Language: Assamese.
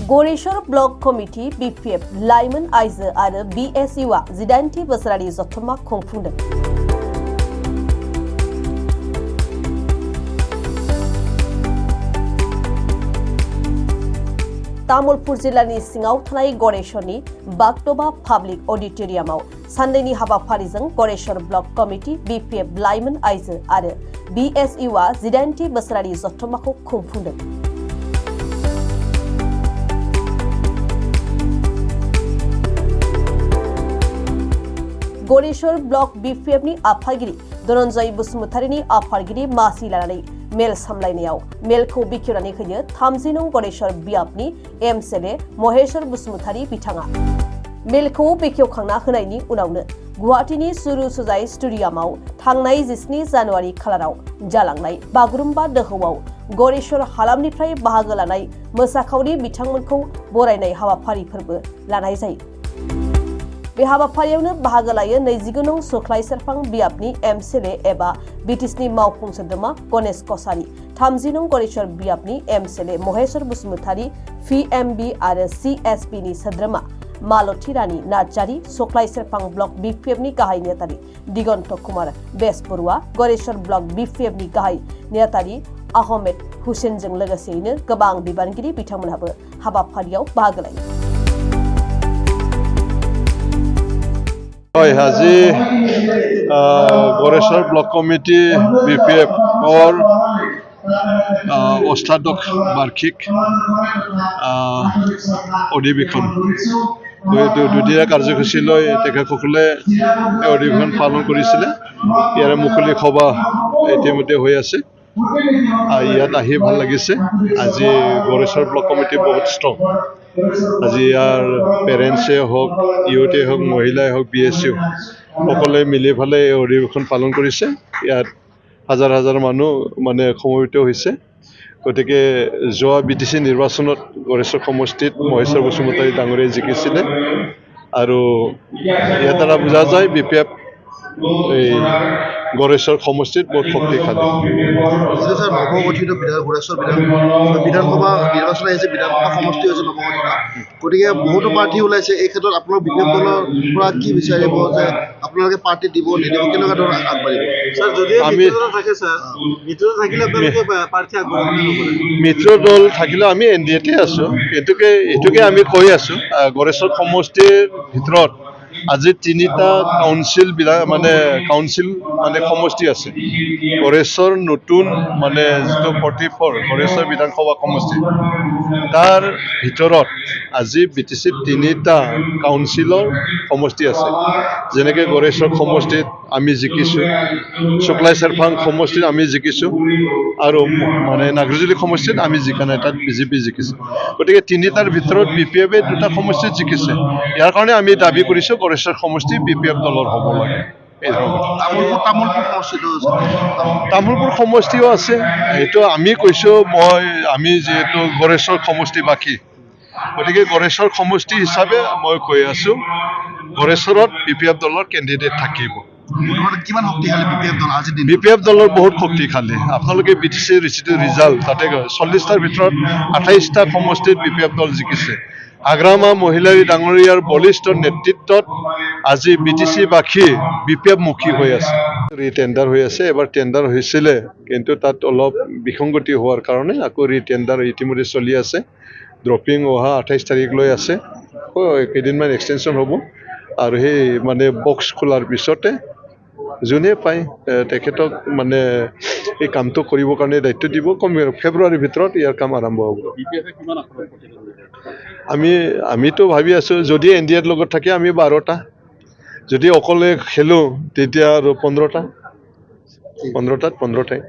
गरेश्वर ब्लक कमिटी BPF लाइमोन आइजो आरो BSUआ 18थि बोसोरारि जथुम्मा खुंफुंदों। तामुलपुर जिल्लानि सिङाव थानाय गरेश्वरनि बागटबा पाब्लिक अडिटोरियामाव साननैनि हाबाफारिजों गरेश्वर ब्लक कमिटी BPF लाइमोन आइजो आरो BSUआ 18थि बोसोरारि जथुम्माखौ खुंफुंदों। गरेश्वर ब्लक BPF नि आफादगिरि धनन्जय बसुमतारीनि आफादगिरि मासि लानानै मेल सामलायनायाव मेलखौ बेखेवनानै होयो 30 नं गरेश्वर बियाबनि MCLA महेश्वर बसुमतारी बिथाङा। मेलखौ बेखेवखांना होनायनि उनावनो गुवाहाटीनि सुरु सुजाय स्टुडियामाव थांनाय 17 जानुवारि खालाराव जालांनाय बागुरुम्बा दोहौआव गरेश्वर हालामनिफ्राय बाहागो लानाय मोसाखावरि बिथांमोनखौ बरायनाय हाबाफारिफोरबो लानाय जायो। बे हाबाफारियावनो बाहागो लायो 29 नं सुख्लाय सेरफां बियाबनि MCLA एबा BTSनि मावफुं सोद्रोमा गणेश कसारी, 30 नं गरेश्वर बियाबनि MCLA महेश्वर बसुमतारी, VMB आरो CSP नि सोद्रोमा मालती रानी नार्जारी, सुख्लाय सेरफां ब्लक BPFनि गाहाय नेतारि दिगन्त कुमार बेसबरुवा, गरेश्वर ब्लक BPFनि गाहाय नेतारि आहमेद हुसेनजों लोगोसेयैनो गोबां बिबानगिरि बिथांमोनहाबो हाबाफारियाव बाहागो लायो। আজি गरेश्वर ब्लक कमिटी BPF और অষ্টাদশ বার্ষিক অধিবেশন দুদিনীয়া কাৰ্যসূচী লৈ তেখেতসকলে অধিবেশন পালন কৰিছিলে। ইয়াৰে মুকলি সভা ইতিমধ্যে হৈ আছে। ইয়াত আহি ভাল লাগিছে। আজি गरेश्वर ব্লক কমিটি বহুত ষ্ট্ৰং। আজি ইয়াৰ পেৰেণ্টছে হওক, ইউথে হওক, মহিলাই হওক, BSU সকলোৱে মিলি ফালে এই অধিবেশন পালন কৰিছে। ইয়াত হাজাৰ হাজাৰ মানুহ সমবেত হৈছে। গতিকে যোৱা BTC নিৰ্বাচনত गरेश्वर সমষ্টিত মহেশ্বৰ বসুমতাৰী ডাঙৰীয়াই জিকিছিলে আৰু ইয়াৰ দ্বাৰা বুজা যায় BPF এই गरेश्वर সমষ্টিত বহুত শক্তিশালী। স্যাৰ নৱগঠিত गरेश्वर বিধানসভা নিৰ্বাচন আহিছে, বিধানসভা সমষ্টি হৈছে নৱগঠিত। গতিকে বহুতো প্ৰাৰ্থী ওলাইছে। এই ক্ষেত্ৰত আপোনাৰ BPF দলৰ পৰা কি বিচাৰিব যে আপোনালোকে পাৰ্টি দিব নিদিব, কেনেকুৱা ধৰণৰ আগবাঢ়িব? স্যাৰ যদি মিত্ৰতা থাকে, স্যাৰ মিত্ৰতা থাকিলে আপোনালোকে প্ৰাৰ্থী আগবঢ়াব। মিত্ৰ দল থাকিলে আমি NDAতে আছো। এইটোকে আমি কৈ আছো। गरेश्वर সমষ্টিৰ ভিতৰত আজি 3টা কাউন্সিল সমষ্টি আছে। गरेश्वर নতুন যিটো 44 गरेश्वर বিধানসভা সমষ্টি, তাৰ ভিতৰত আজি BTC 3টা কাউন্সিলৰ সমষ্টি আছে। যেনেকে गरेश्वर সমষ্টিত আমি জিকিছো, শুক্লাই চেৰফাং সমষ্টিত আমি জিকিছো আৰু নাগৰজুলি সমষ্টিত আমি জিকা নাই, তাত BJP জিকিছে। গতিকে 3টাৰ ভিতৰত BPFে 2টা সমষ্টিত জিকিছে। ইয়াৰ কাৰণে আমি দাবী কৰিছো गरेश्वर সমষ্টি BPF দলৰ হ'ব লাগে। তামুলপুৰ সমষ্টিও আছে। এইটো আমি কৈছো, আমি যিহেতু गरेश्वर সমষ্টিবাসী, গতিকে गरेश्वर সমষ্টি হিচাপে মই কৈ আছো गरेश्वৰত BPF দলৰ কেণ্ডিডেট থাকিব। কিমান শক্তিশালী BPF দলৰ বহুত শক্তিশালী। আপোনালোকে BTC ৰিজাল্ট তাতে 40টাৰ ভিতৰত 28টা সমষ্টিত BPF দল জিকিছে। আগ্ৰামা মহিলাই ডাঙৰীয়াৰ বলিষ্ঠ নেতৃত্বত আজি BTC-বাসী BPF মুখী হৈ আছে। ৰিটেণ্ডাৰ হৈ আছে। এবাৰ টেণ্ডাৰ হৈছিলে, কিন্তু তাত অলপ বিসংগতি হোৱাৰ কাৰণে আকৌ ৰিটেণ্ডাৰ ইতিমধ্যে চলি আছে। ড্ৰপিং অহা 28 তাৰিখলৈ আছে। কেইদিনমান এক্সটেনশ্যন হ'ব আৰু সেই বক্স খোলাৰ পিছতে যোনে পায় তেখেতক এই কামটো কৰিবৰ কাৰণে দায়িত্ব দিব। ফেব্ৰুৱাৰীৰ ভিতৰত ইয়াৰ কাম আৰম্ভ হ'ব। আমিতো ভাবি আছো যদি NDAৰ লগত থাকে আমি 12টা, যদি অকলে খেলো তেতিয়া আৰু 15টাত 15টাই।